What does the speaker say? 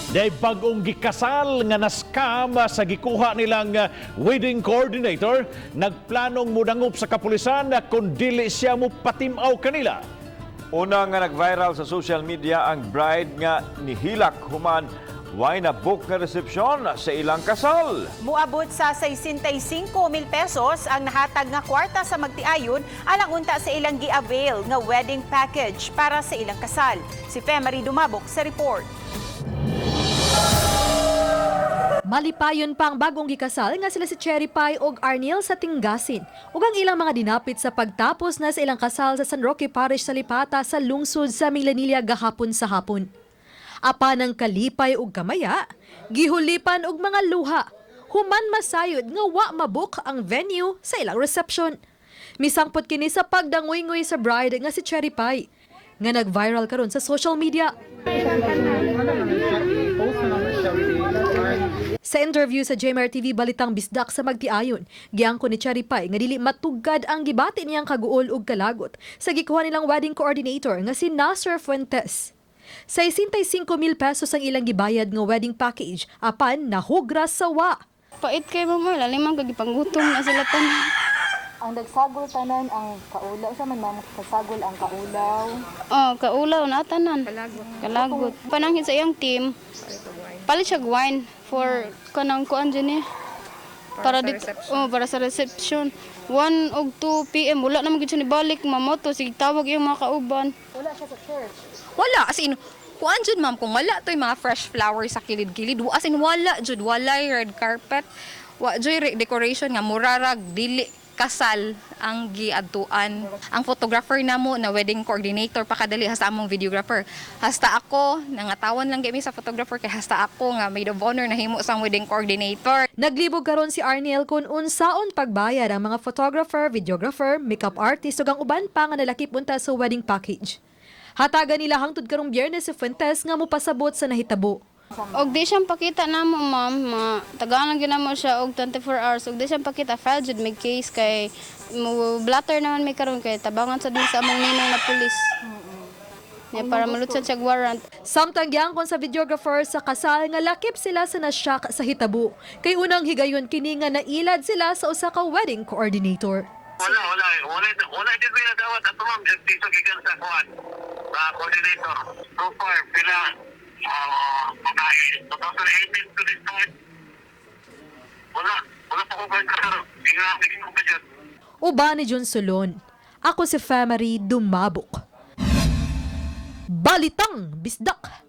Day bagong gikasal nga naskam sa gikuha nilang wedding coordinator, nagplanong mudangup sa kapulisan kung dili siya mo patimaw kanila. Una nga nag-viral sa social media ang bride nga nihilak human why na book nga resepsyon sa ilang kasal. Muabot sa 65,000 pesos ang nahatag nga kwarta sa magtiayon alang unta sa ilang gi-avail nga wedding package para sa ilang kasal. Si Femari Dumabok sa report. Malipayon pa ang bagong gikasal nga sila si Cherry Pie ug Arniel sa Tingasin ug ang ilang mga dinapit sa pagtapos na sa ilang kasal sa San Roque Parish sa Lipata sa lungsod sa Milanilla gahapon sa hapon. Apan ng kalipay ug kamaya, gihulipan og mga luha, human masayod nga wa mabook ang venue sa ilang reception. Misangpot kini sa pagdangoy-ngoy sa bride nga si Cherry Pie nga nag-viral karon sa social media. Sa interview sa JMR TV Balitang Bisdak sa Magtiayon, giangko ni Cherry Pie nga dili matugad ang gibati niyang kaguol ug kalagot sa gikuha nilang wedding coordinator nga si Nasser Fuentes. 65,000 pesos ang ilang gibayad nga wedding package apan nahugras sa wa. Pait kay mama, lalimang kagipanggutom na sila tanan. Ang nagsagol tanan ang kaulaw sa man ma'am kasagol ang kaulaw. Oh, kaulaw na tanan. Kalagot. Pananghin sa iyang team. Palit siya wine for kanang kuan dyan eh. Para para sa reception. 1 og 2 PM wala na magid siya ni balik mamoto sige tawag iyang mga kauban. Wala siya sa church. Wala, as in, kuan jud ma'am, kung wala to yung mga fresh flowers sa kilid-kilid, as in wala jud, wala red carpet, wa jud decoration nga murarag, dili kasal ang giadtuan. Ang photographer namo na wedding coordinator pakadali hasta among videographer. Hasta ako, nangatawan lang kami sa photographer kay hasta ako nga maid of honor nahimo sang wedding coordinator. Naglibog karon si Arniel kung unsaon pagbayad ang mga photographer, videographer, makeup artist ug ang uban pa nga nalakip unta sa wedding package. Hatagan nila hangtod karong Biyernes si Fuentes nga mopasabot sa nahitabo. Og di siyang pakita namo ma'am, tagaan lang ginamo siya og 24 hours. Og di siyang pakita file jud may case kay mo blatter naman may karon kay tabangan sa din sa among ninong na pulis. Para malutsad siya warrant. Samtang giangkon sa videographer sa kasal nga lakip sila sa nasyak sa hitabo. Kay unang higayon kini nga nailad sila sa usa ka wedding coordinator. Wala din may nadawat ato ma'am, piso gikan sa kuan. Sa coordinator. So far, pila, 2018 to this point. Wala pa ko ba kasaro. Tingnan ko pa dyan. Uba ni John Solon. Ako si Femari Dumabok. Balitang Bisdak.